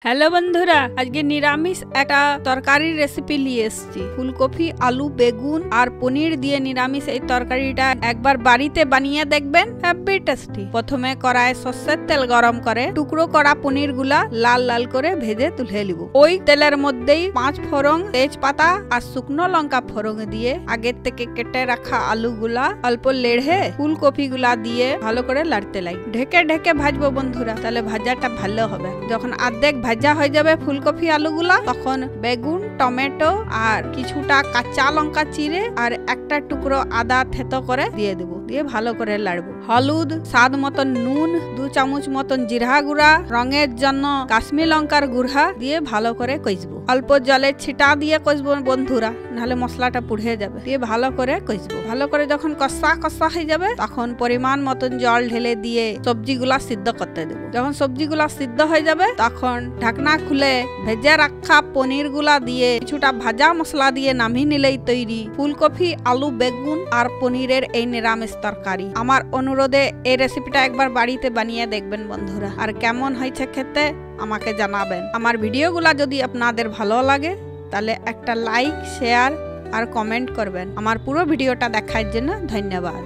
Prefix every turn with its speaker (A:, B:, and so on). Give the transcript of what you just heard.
A: Hello বন্ধুরা, আজকে নিরামিষ একটা তরকারির রেসিপি নিয়ে এসেছি। ফুলকপি, আলু, বেগুন আর পনির দিয়ে নিরামিষ এই তরকারিটা একবার বাড়িতে বানিয়ে দেখবেন, হেভি টেস্টি। প্রথমে কড়ায় সর্ষের তেল গরম করে টুকরো করা পনির গুলা লাল লাল করে ভেজে তুলে নিব। ওই তেলের মধ্যেই 5 ফোড়ন, তেজপাতা আর শুকনো লঙ্কা ফোড়ন দিয়ে আগের থেকে কেটে রাখা আলুগুলা অল্প লেড়ে ফুলকপি গুলা দিয়ে ভালো করে লাড়তে লাই। ঢেকে ঢেকে ভাজবো বন্ধুরা, তাহলে ভাজাটা ভালো হবে। যখন অর্ধেক ভাজা হয়ে যাবে ফুলকপি আলুগুলা, তখন বেগুন, টমেটো আর কিছুটা কাঁচা লঙ্কা চিড়ে আর একটা টুকরো আদা থেতো করে দিয়ে দেবো। দিয়ে ভালো করে লাড়বো। হলুদ, স্বাদ মতন নুন, 2 চামচ মতন জিরা গুঁড়া, রঙের জন্য কাশ্মীর লঙ্কার গুঁড়া দিয়ে ভালো করে কষবো। অল্প জলের ছিটা দিয়ে কষবো বন্ধুরা, নাহলে মশলাটা পুড়ে যাবে। দিয়ে ভালো করে কষবো। ভালো করে যখন কষা কষা হয়ে যাবে, তখন পরিমাণ মতন জল ঢেলে দিয়ে সবজিগুলা সিদ্ধ করতে দেবো। যখন সবজিগুলা সিদ্ধ হয়ে যাবে, তখন ঢাকনা খুলে ভেজে রাখা পনির গুলা দিয়ে কিছুটা ভাজা মশলা দিয়ে নামিয়ে নিলেই তৈরি ফুলকপি, আলু, বেগুন আর পনিরের এই নিরামিষ তরকারি। আমার অনুরোধে এই রেসিপিটা একবার বাড়িতে বানিয়ে দেখবেন বন্ধুরা, আর কেমন হয়েছে খেতে আমাকে জানাবেন। আমার ভিডিওগুলা যদি আপনাদের ভালো লাগে, তাহলে একটা লাইক, শেয়ার আর কমেন্ট করবেন। আমার পুরো ভিডিওটা দেখার জন্য ধন্যবাদ।